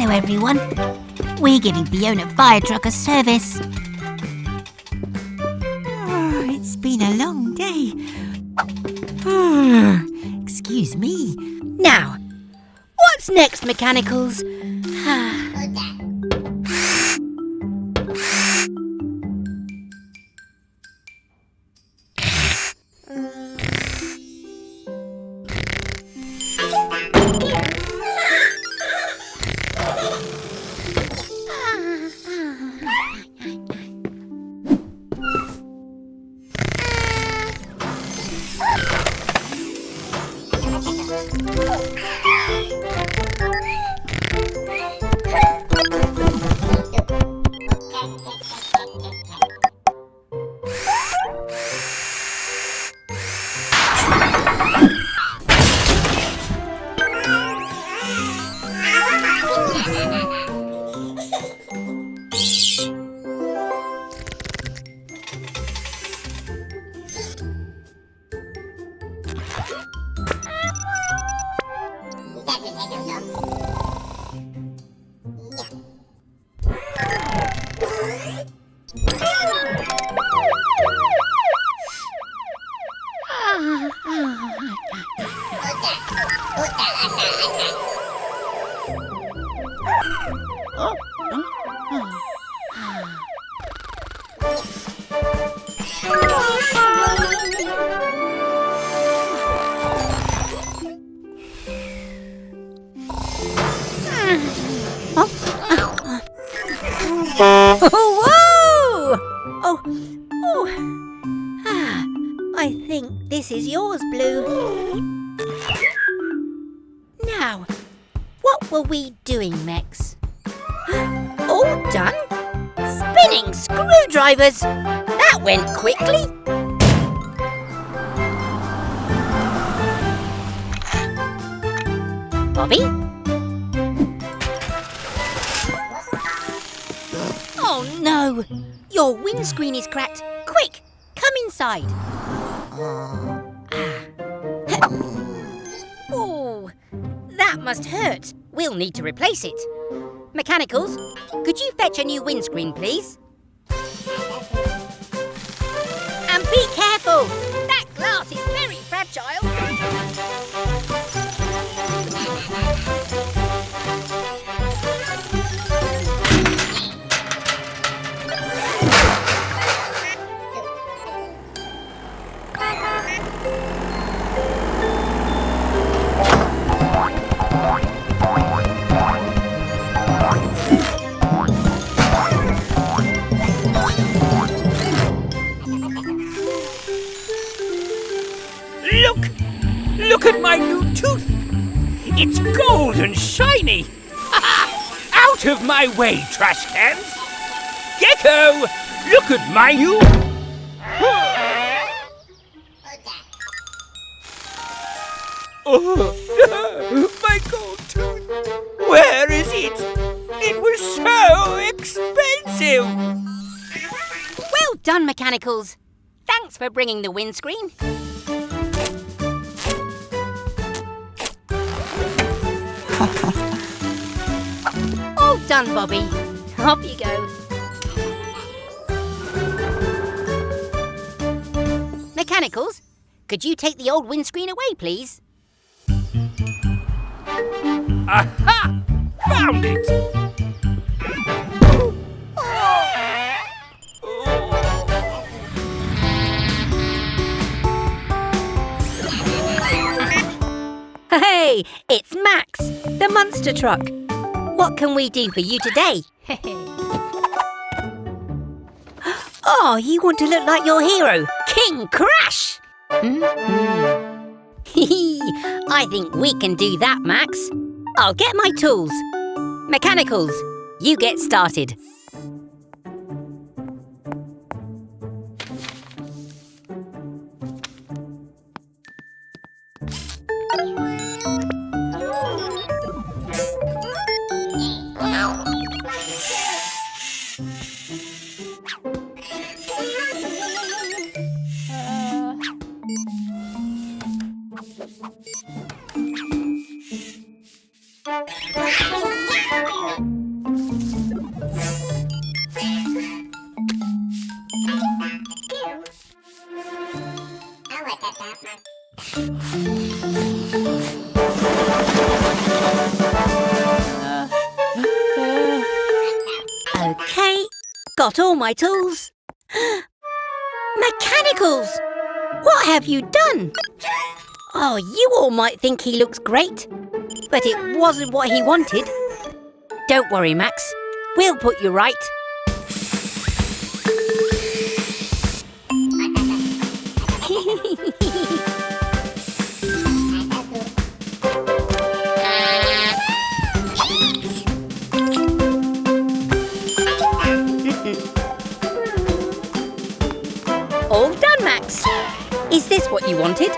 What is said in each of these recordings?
Hello, everyone. We're giving Fiona fire truck a service. Oh, it's been a long day. Excuse me. Now, what's next, Mechanicals? I think this is yours, Blue. Now, what were we doing, Mex? All done? Spinning screwdrivers! That went quickly. Bobby? Oh no! Your windscreen is cracked. Quick, come inside. Oh, that must hurt. We'll need to replace it. Mechanicals, could you fetch a new windscreen, please? And be careful! That glass is very fragile. Look at my new tooth! It's gold and shiny! Out of my way, trash cans! Gecko, look at my new... Oh, my gold tooth! Where is it? It was so expensive! Well done, Mechanicals. Thanks for bringing the windscreen. All done, Bobby. Off you go. Mechanicals, could you take the old windscreen away, please? Aha! Found it! Hey, it's Max, the monster truck. What can we do for you today? Oh, you want to look like your hero, King Crash! I think we can do that, Max. I'll get my tools. Mechanicals, you get started. Okay, got all my tools. Mechanicals! What have you done? Oh, you all might think he looks great, but it wasn't what he wanted. Don't worry, Max. We'll put you right. All done, Max. Is this what you wanted?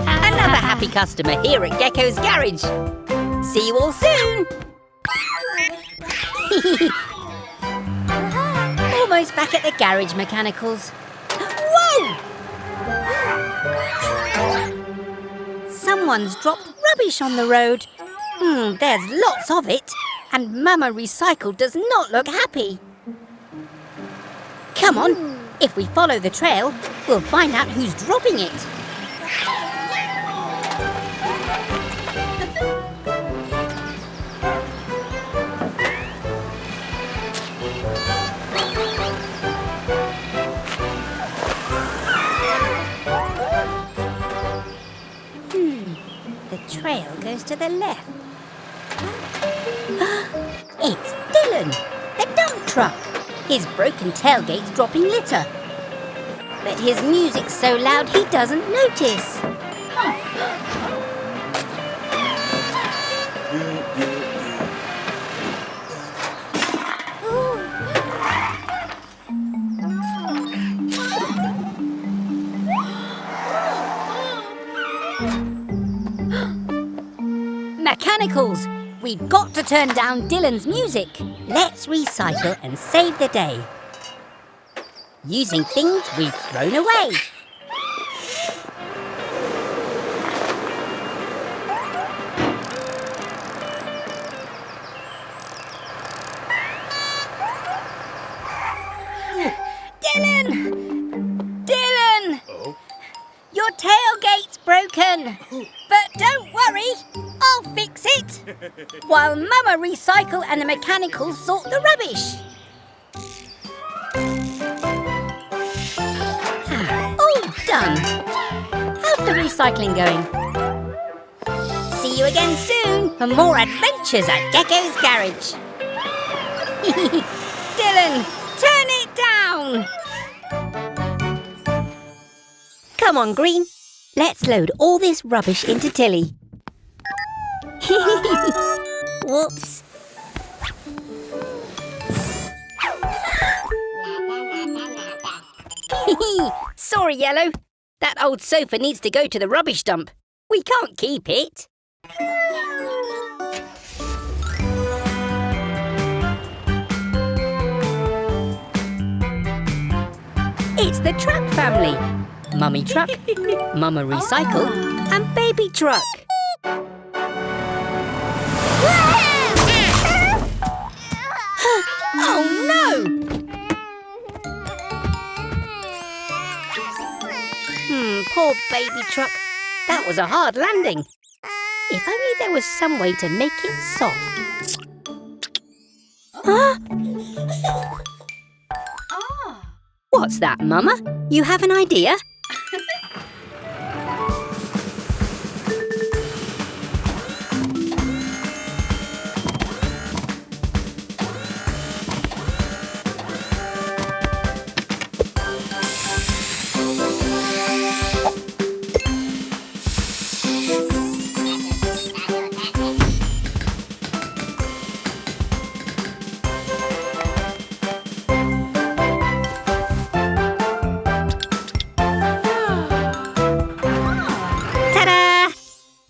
Another happy customer here at Gecko's Garage. See you all soon. Almost back at the garage, Mechanicals. Whoa! Someone's dropped rubbish on the road. There's lots of it, and Mama Recycle does not look happy. Come on, if we follow the trail, we'll find out who's dropping it. The trail goes to the left. It's Dylan, the dump truck. His broken tailgate's dropping litter. But his music's so loud he doesn't notice. Mechanicals! We've got to turn down Dylan's music. Let's recycle and save the day. Using things we've thrown away. Dylan! Dylan! Oh? Your tailgate's broken. But don't worry, I'll fix it. While Mama Recycle and the Mechanicals sort the rubbish. All done. How's the recycling going? See you again soon for more adventures at Gecko's Garage. Dylan, turn it down. Come on, Green. Let's load all this rubbish into Tilly. Whoops. Sorry, Yellow. That old sofa needs to go to the rubbish dump. We can't keep it. It's the Truck family. Mummy Truck, Mama Recycle, and Baby Truck. Oh no! Poor Baby Truck. That was a hard landing. If only there was some way to make it soft. Huh? What's that, Mama? You have an idea?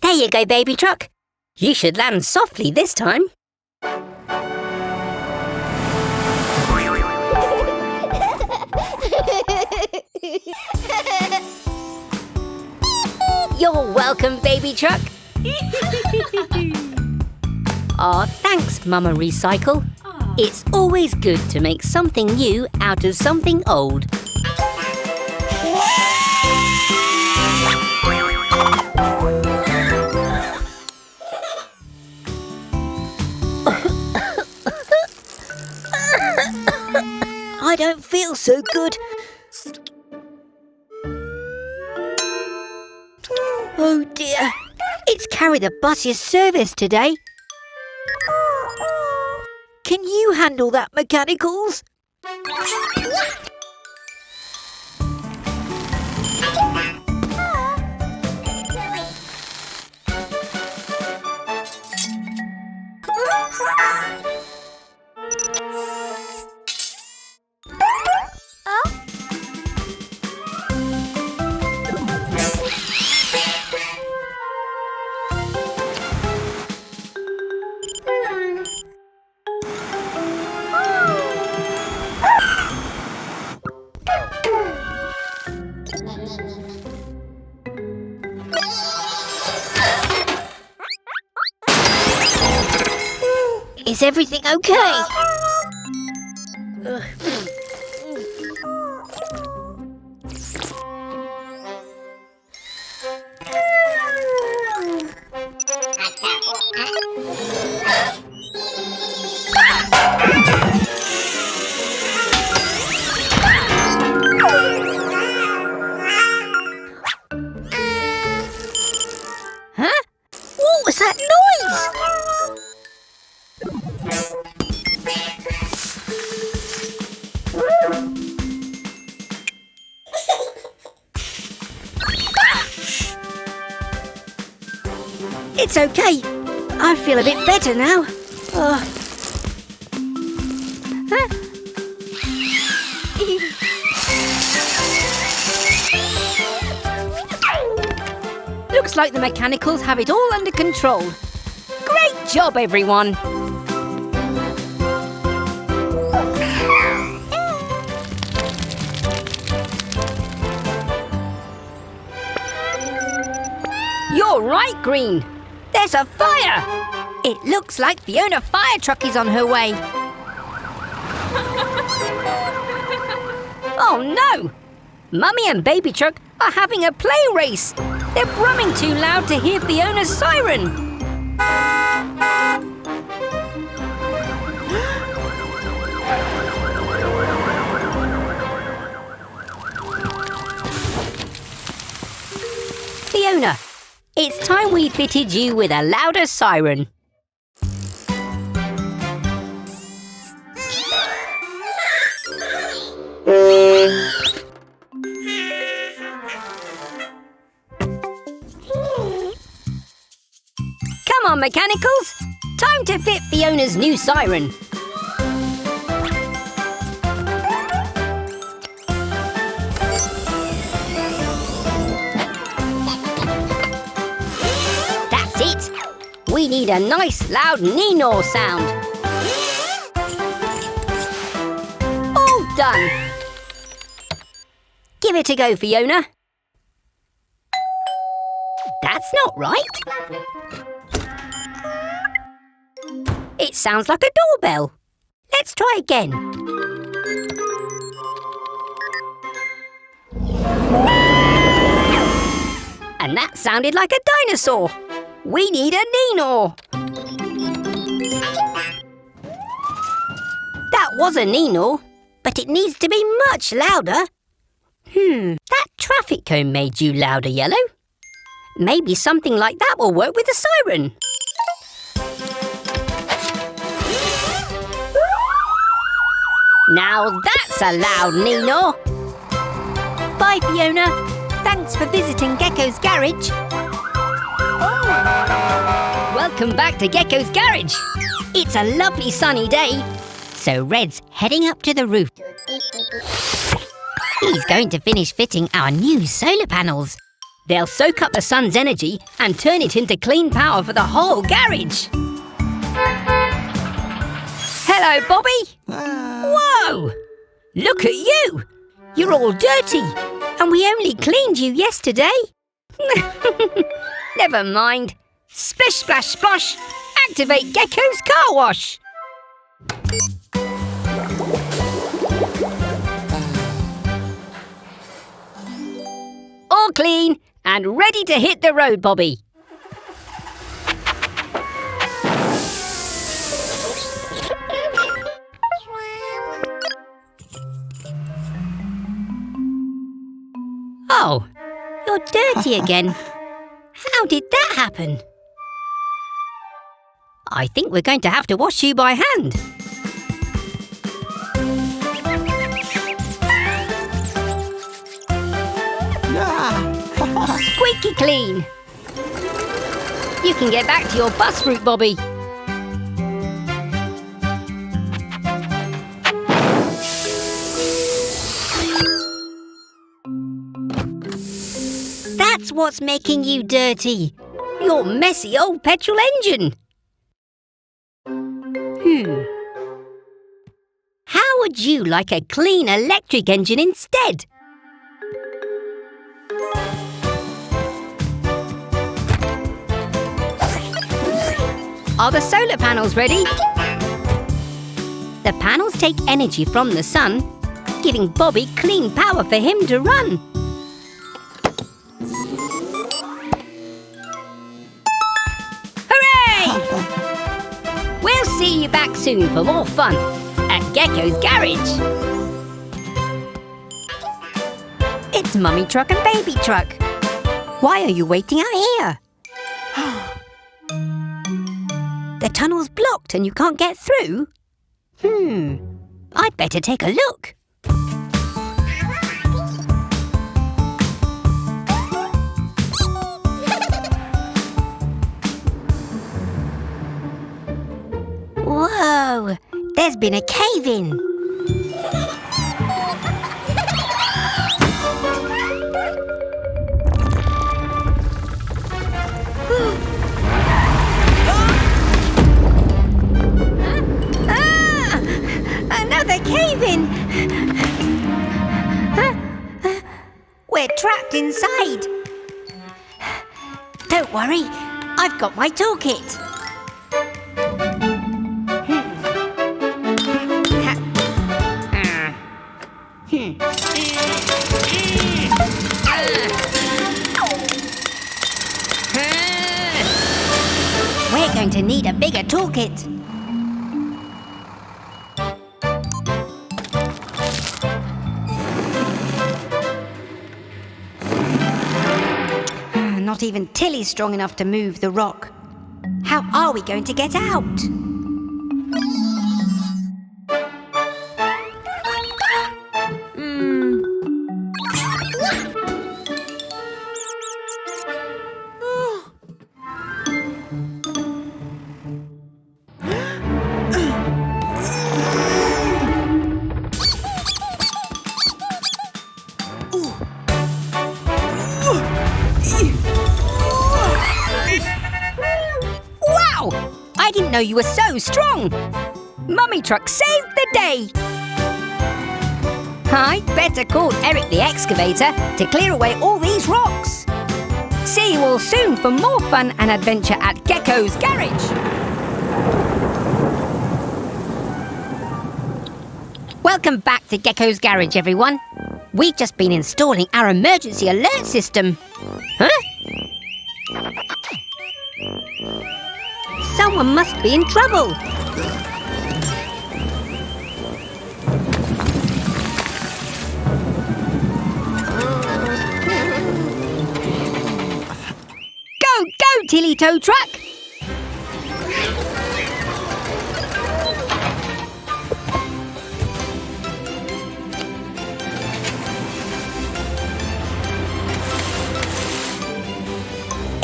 There you go, Baby Truck. You should land softly this time. You're welcome, Baby Truck. Aw, thanks, Mama Recycle. It's always good to make something new out of something old. I don't feel so good. Oh dear, it's carry the bus's service today. Can you handle that, Mechanicals? Is everything okay? Huh? What was that noise? It's okay. I feel a bit better now. Huh? Looks like the Mechanicals have it all under control. Great job, everyone. You're right, Green. There's a fire! It looks like Fiona fire truck is on her way. Oh no! Mummy and Baby Truck are having a play race. They're brumming too loud to hear Fiona's siren. Fiona, it's time we fitted you with a louder siren. Come on, Mechanicals! Time to fit Fiona's new siren. That's it! We need a nice loud nee-naw sound. All done! Give it a go, Fiona. That's not right. It sounds like a doorbell. Let's try again. And that sounded like a dinosaur. We need a nee-naw. That was a nee-naw, but it needs to be much louder. That traffic cone made you louder, Yellow. Maybe something like that will work with the siren. Now that's a loud nee-naw. Bye, Fiona. Thanks for visiting Gecko's garage. Welcome back to Gecko's garage. It's a lovely sunny day, so Red's heading up to the roof. He's going to finish fitting our new solar panels. They'll soak up the sun's energy and turn it into clean power for the whole garage. Hello, Bobby. Whoa! Look at you. You're all dirty, and we only cleaned you yesterday. Never mind. Splish, splash, splosh. Activate Gecko's car wash. All clean and ready to hit the road, Bobby. Oh, you're dirty again. How did that happen? I think we're going to have to wash you by hand. Squeaky clean. You can get back to your bus route, Bobby. That's what's making you dirty. Your messy old petrol engine. How would you like a clean electric engine instead? Are the solar panels ready? The panels take energy from the sun, giving Bobby clean power for him to run. Hooray! We'll see you back soon for more fun at Gecko's Garage. It's Mummy Truck and Baby Truck. Why are you waiting out here? The tunnel's blocked and you can't get through? I'd better take a look. Whoa! There's been a cave-in. Another cave-in! We're trapped inside. Don't worry, I've got my toolkit. We're going to need a bigger toolkit. Not even Tilly's strong enough to move the rock. How are we going to get out? I didn't know you were so strong! Mummy Truck saved the day! I'd better call Eric the Excavator to clear away all these rocks. See you all soon for more fun and adventure at Gecko's Garage. Welcome back to Gecko's Garage, everyone. We've just been installing our emergency alert system. Huh? Someone must be in trouble. Go, go, Tilly Tow Truck!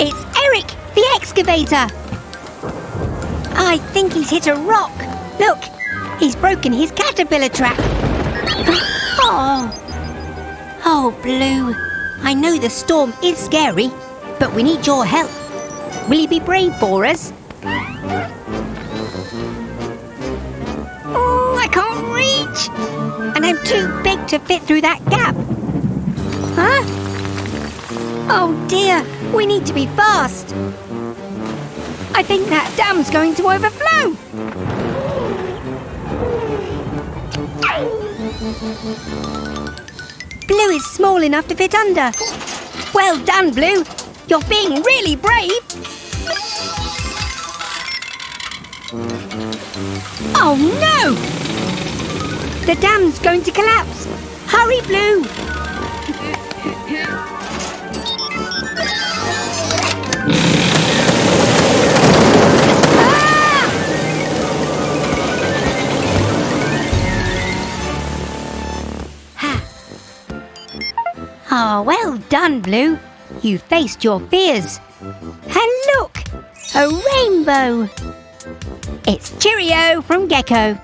It's Eric, the Excavator! I think he's hit a rock. Look, he's broken his caterpillar track. Oh, Blue. I know the storm is scary, but we need your help. Will you be brave for us? Oh, I can't reach. And I'm too big to fit through that gap. Huh? Oh dear, we need to be fast. I think that dam's going to overflow. Blue is small enough to fit under. Well done, Blue. You're being really brave. Oh, no! The dam's going to collapse. Hurry, Blue. Oh, well done, Blue. You faced your fears. And look, a rainbow. It's Cheerio from Gecko.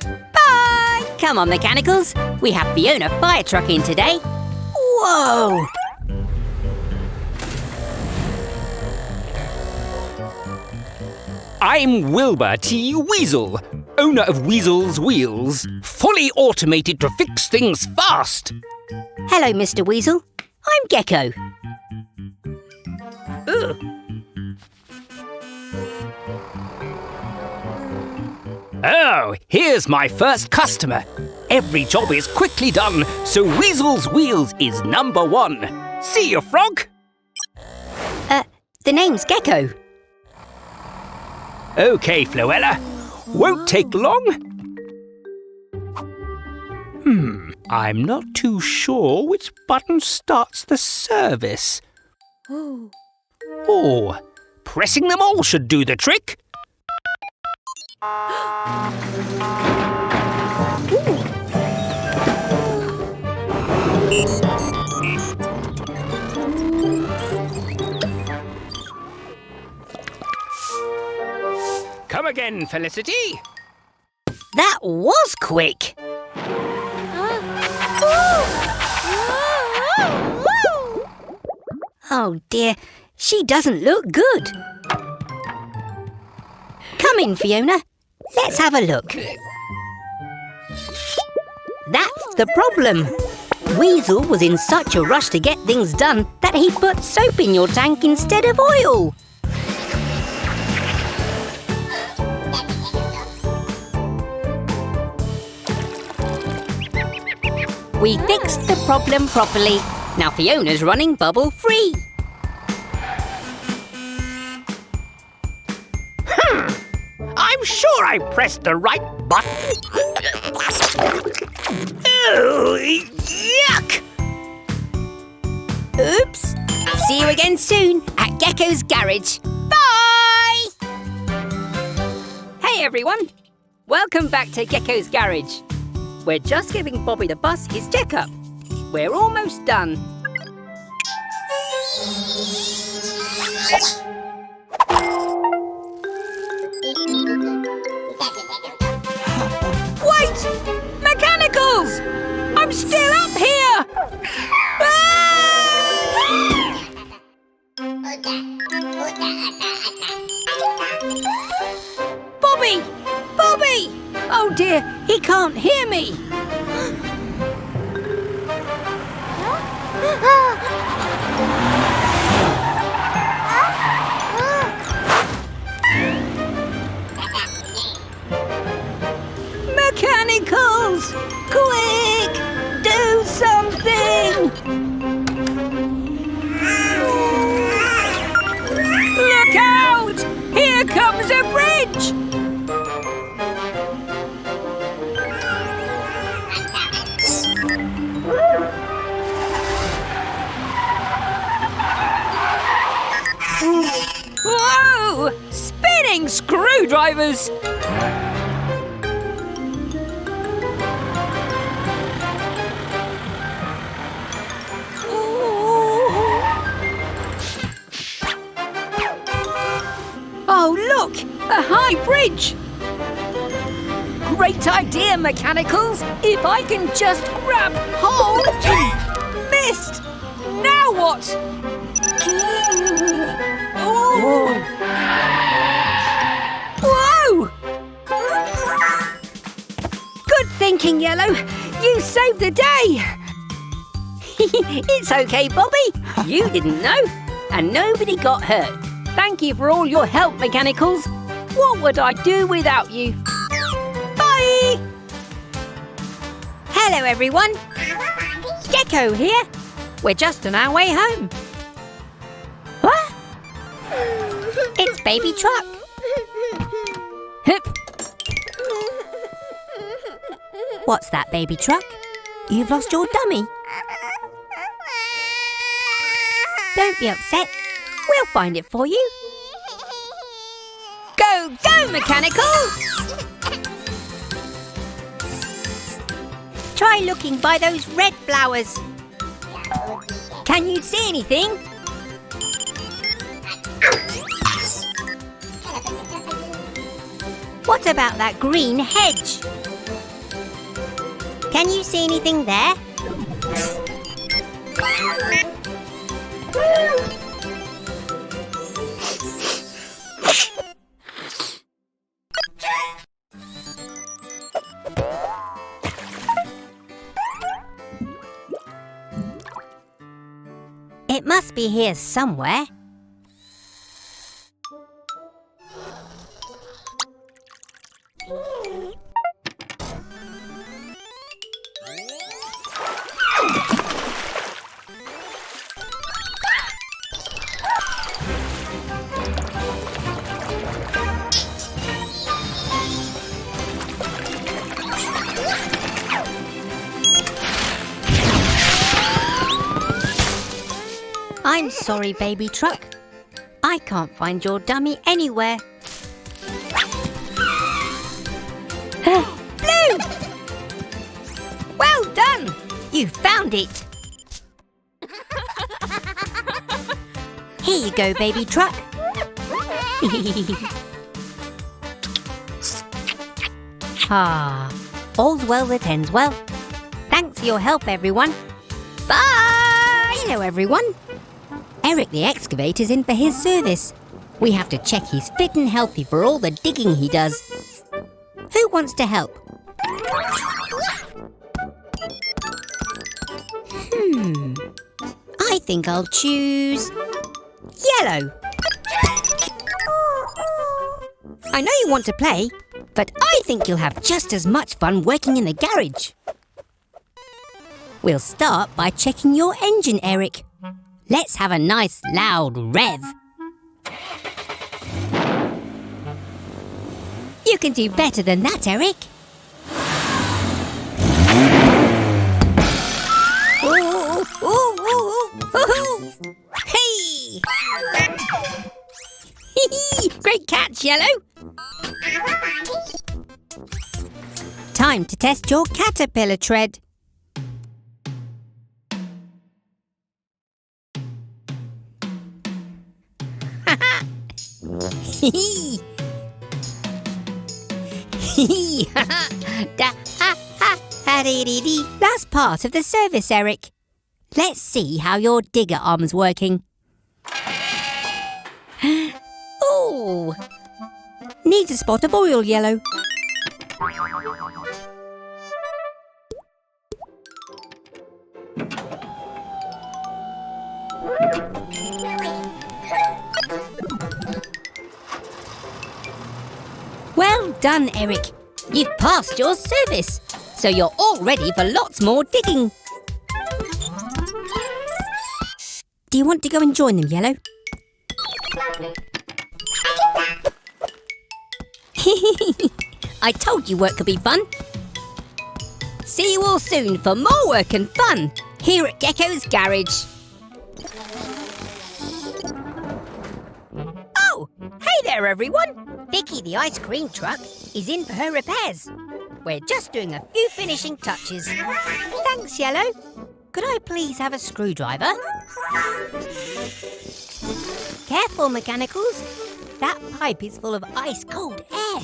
Bye! Come on, Mechanicals. We have Fiona fire truck in today. Whoa! I'm Wilbur T. Weasel, owner of Weasel's Wheels, fully automated to fix things fast. Hello, Mr. Weasel. I'm Gecko. Ugh. Oh, here's my first customer. Every job is quickly done, so Weasel's Wheels is number 1. See you, Frog. The name's Gecko. OK, Floella. Won't take long. I'm not too sure which button starts the service. Oh, pressing them all should do the trick. Come again, Felicity. That was quick. Oh dear, she doesn't look good. Come in, Fiona. Let's have a look. That's the problem. Weasel was in such a rush to get things done that he put soap in your tank instead of oil. We fixed the problem properly. Now Fiona's running bubble-free. I'm sure I pressed the right button. Oh, yuck! Oops. See you again soon at Gecko's garage. Bye! Hey everyone. Welcome back to Gecko's garage. We're just giving Bobby the bus his checkup. We're almost done. Wait! Mechanicals! I'm still up here! Bobby! Bobby! Oh dear, he can't hear me! Mechanicals! Quick! Do something! Look out! Here comes a bridge! Whoa! Spinning screwdrivers! Oh, look! A high bridge! Great idea, Mechanicals! If I can just grab hold... Missed! Now what? Whoa! Good thinking, Yellow. You saved the day. It's okay, Bobby. You didn't know. And nobody got hurt. Thank you for all your help, Mechanicals. What would I do without you? Bye! Hello, everyone. Gecko here. We're just on our way home. What? It's Baby Truck. Hup. What's that, Baby Truck? You've lost your dummy. Don't be upset. We'll find it for you. Go, go, Mechanical! Try looking by those red flowers. Can you see anything? What about that green hedge? Can you see anything there? It must be here somewhere. I'm sorry, Baby Truck. I can't find your dummy anywhere. Blue! Well done! You found it! Here you go, Baby Truck. All's well that ends well. Thanks for your help, everyone. Bye! Hello, everyone. Eric the Excavator's in for his service. We have to check he's fit and healthy for all the digging he does. Who wants to help? I think I'll choose yellow. I know you want to play, but I think you'll have just as much fun working in the garage. We'll start by checking your engine, Eric. Let's have a nice loud rev. You can do better than that, Eric. Ooh, ooh, ooh, ooh, ooh. Hey! Great catch, Yellow. Time to test your caterpillar tread. That's part of the service, Eric. Let's see how your digger arm's working. Ooh! Needs a spot of oil, Yellow. Well done, Eric. You've passed your service, so you're all ready for lots more digging. Do you want to go and join them, Yellow? I told you work could be fun. See you all soon for more work and fun here at Gecko's Garage. Oh, hey there, everyone. Vicky, the ice cream truck, is in for her repairs. We're just doing a few finishing touches. Thanks, Yellow. Could I please have a screwdriver? Careful, Mechanicals. That pipe is full of ice-cold air.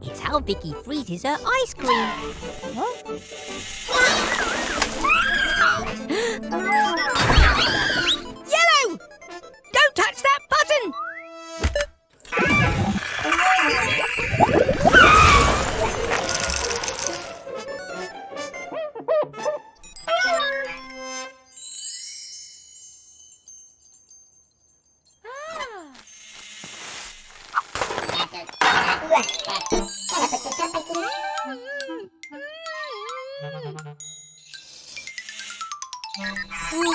It's how Vicky freezes her ice cream. Yellow! Don't touch that button! Phew!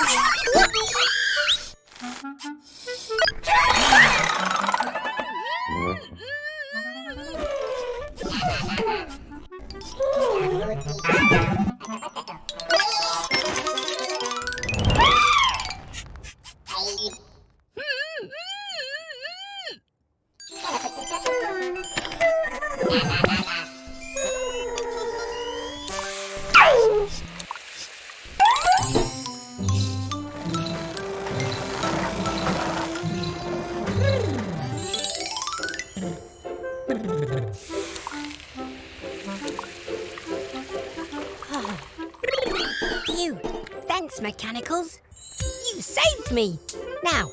Thanks, Mechanicals. You saved me. Now,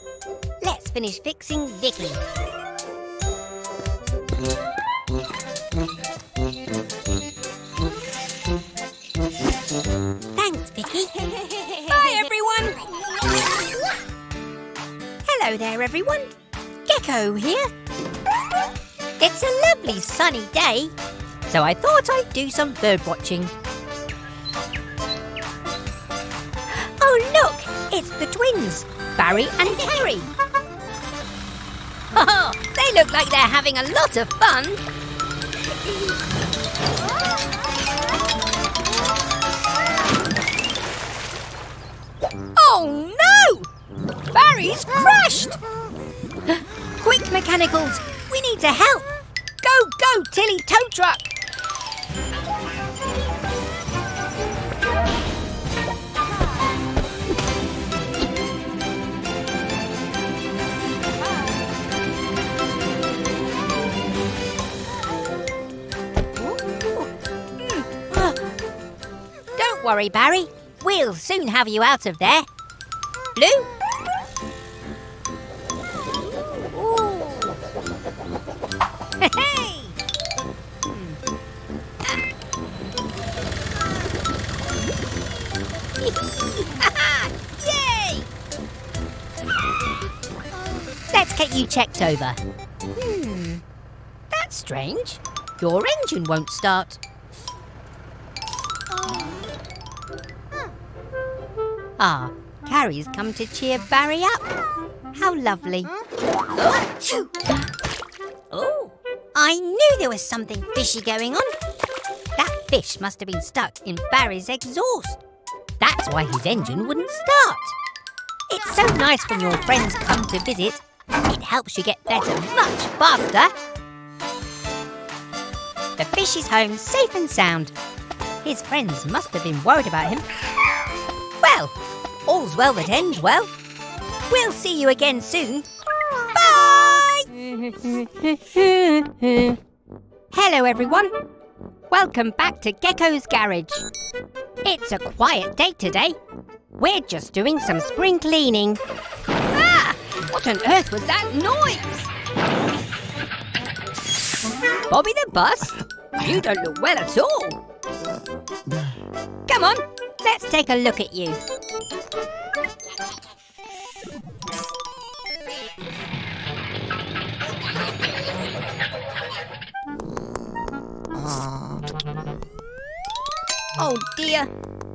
let's finish fixing Vicky. Thanks, Vicky. Bye, everyone. Hello there, everyone. Gecko here. It's a lovely sunny day, so I thought I'd do some bird watching. Oh, look! It's the twins, Barry and Carrie. Oh, they look like they're having a lot of fun. Oh, no! Barry's crashed! Quick, Mechanicals! We need to help! Go, go, Tilly tow truck! Don't worry, Barry. We'll soon have you out of there. Blue? Hey! Yay! Let's get you checked over. That's strange. Your engine won't start. Ah, Carrie's come to cheer Barry up. How lovely. Oh, I knew there was something fishy going on. That fish must have been stuck in Barry's exhaust. That's why his engine wouldn't start. It's so nice when your friends come to visit. It helps you get better much faster. The fish is home safe and sound. His friends must have been worried about him. Well, all's well that ends well. We'll see you again soon. Bye! Hello, everyone. Welcome back to Gecko's Garage. It's a quiet day today. We're just doing some spring cleaning. Ah! What on earth was that noise? Bobby the bus? You don't look well at all. Come on, let's take a look at you. Oh dear,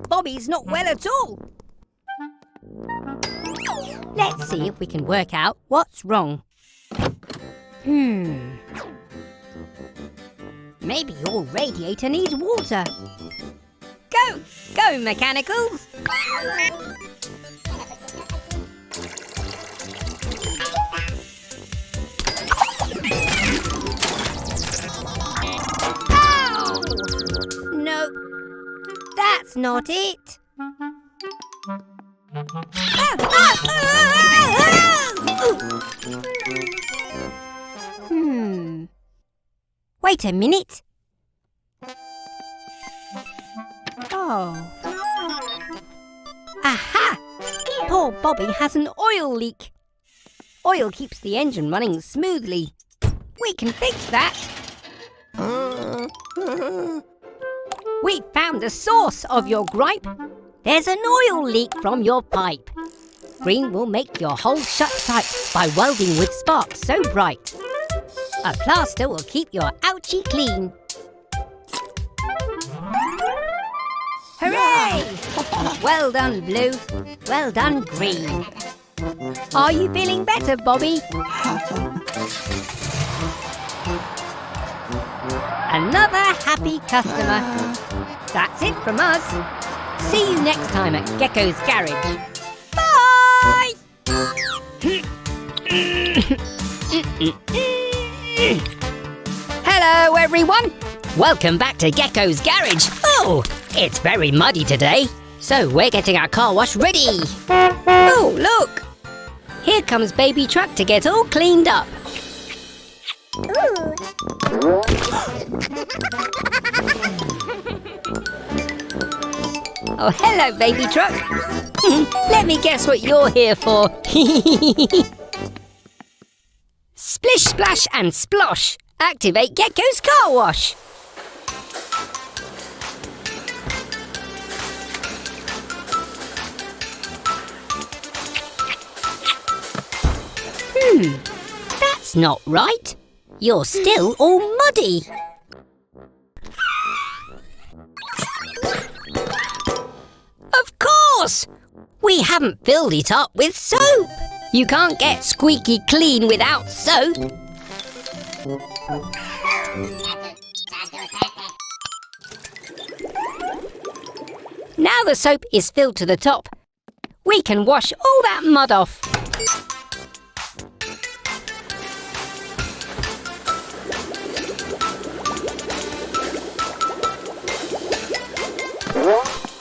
Bobby's not well at all. Let's see if we can work out what's wrong. Maybe your radiator needs water. Go, go, Mechanicals! Ow! No, that's not it. Wait a minute. Oh. Aha! Poor Bobby has an oil leak. Oil keeps the engine running smoothly. We can fix that. We found the source of your gripe. There's an oil leak from your pipe. Green will make your hole shut tight by welding with sparks so bright. A plaster will keep your ouchie clean. Hooray! Well done, Blue. Well done, Green. Are you feeling better, Bobby? Another happy customer. That's it from us. See you next time at Gecko's Garage. Bye! Hello, everyone. Welcome back to Gecko's Garage. Oh, it's very muddy today, so we're getting our car wash ready. Oh, look. Here comes Baby Truck to get all cleaned up. Oh, hello, Baby Truck. Let me guess what you're here for. Splish, splash and splosh. Activate Gecko's car wash. That's not right. You're still all muddy. Of course! We haven't filled it up with soap. You can't get squeaky clean without soap. Now the soap is filled to the top. We can wash all that mud off.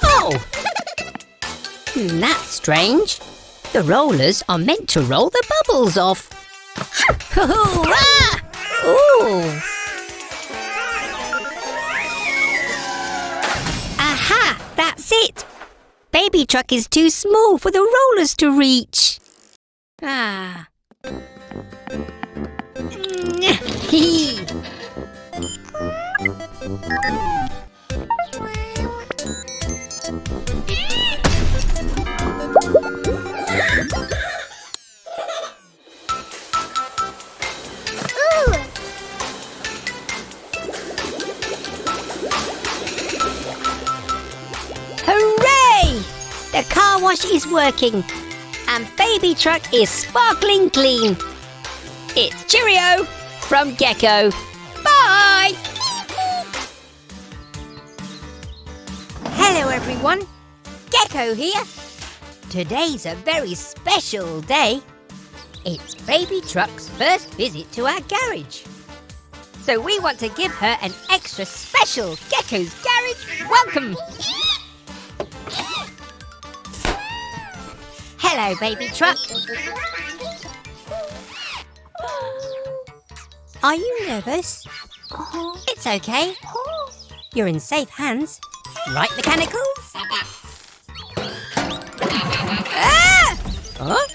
Oh! That's strange. The rollers are meant to roll the bubbles off. Ah! Ooh! Aha! That's it! Baby Truck is too small for the rollers to reach. Ah. Hee. Hooray! The car wash is working and Baby Truck is sparkling clean. It's Cheerio from Gecko. Bye! Hello everyone, Gecko here. Today's a very special day. It's Baby Truck's first visit to our garage. So we want to give her an extra special Gecko's Garage welcome. Hello, Baby Truck. Are you nervous? It's okay. You're in safe hands. Right, mechanicals? Ah! Huh?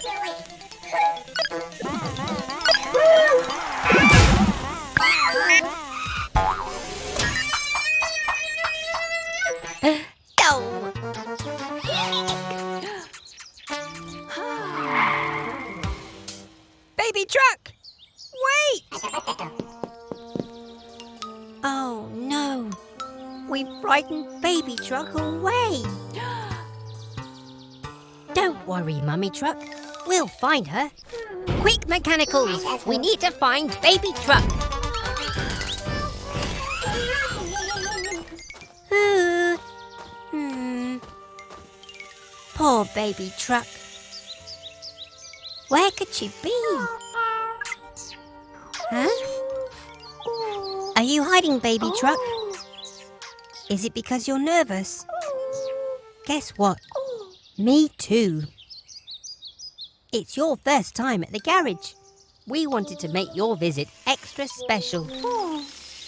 Oh. Baby Truck! Wait! Oh no! We've frightened Baby Truck away! Don't worry, Mummy Truck. We'll find her. Quick, mechanicals! We need to find Baby Truck. Poor Baby Truck. Where could she be? Huh? Are you hiding, Baby Truck? Is it because you're nervous? Guess what? Me too. It's your first time at the garage. We wanted to make your visit extra special.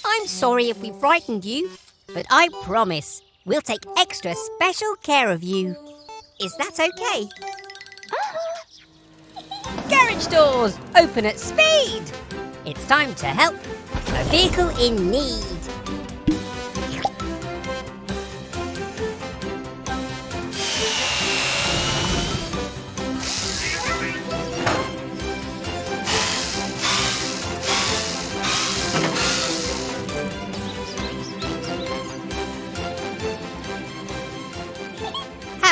I'm sorry if we frightened you, but I promise we'll take extra special care of you. Is that okay? Garage doors open at speed. It's time to help a vehicle in need.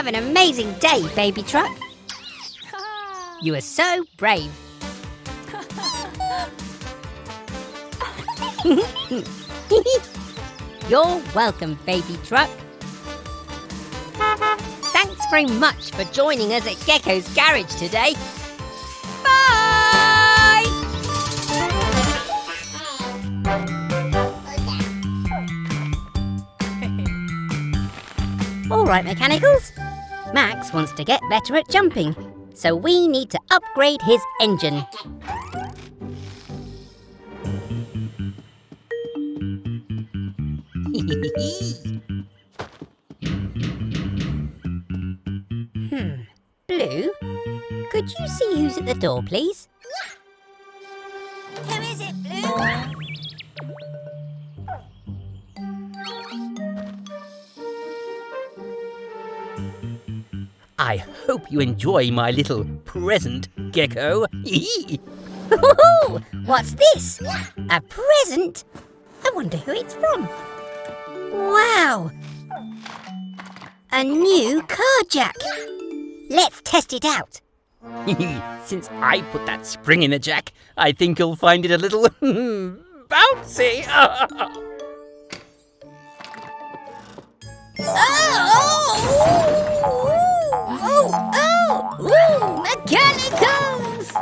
Have an amazing day, baby truck. You are so brave. You're welcome, baby truck. Thanks very much for joining us at Gecko's garage today. Bye! All right, Mechanicals. Max wants to get better at jumping, so we need to upgrade his engine. Blue, could you see who's at the door, please? Who is it, Blue? I hope you enjoy my little present, Gecko. Ooh, what's this? A present? I wonder who it's from. Wow! A new car jack. Let's test it out. Since I put that spring in the jack, I think you'll find it a little bouncy. Mechanicals!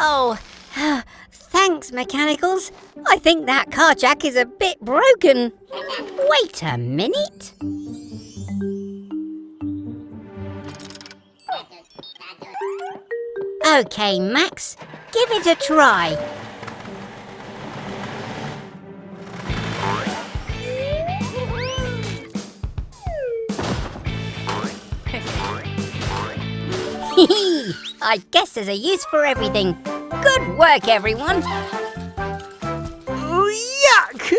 Oh, thanks, Mechanicals. I think that car jack is a bit broken. Wait a minute. Okay, Max, give it a try. I guess there's a use for everything. Good work, everyone. Yuck!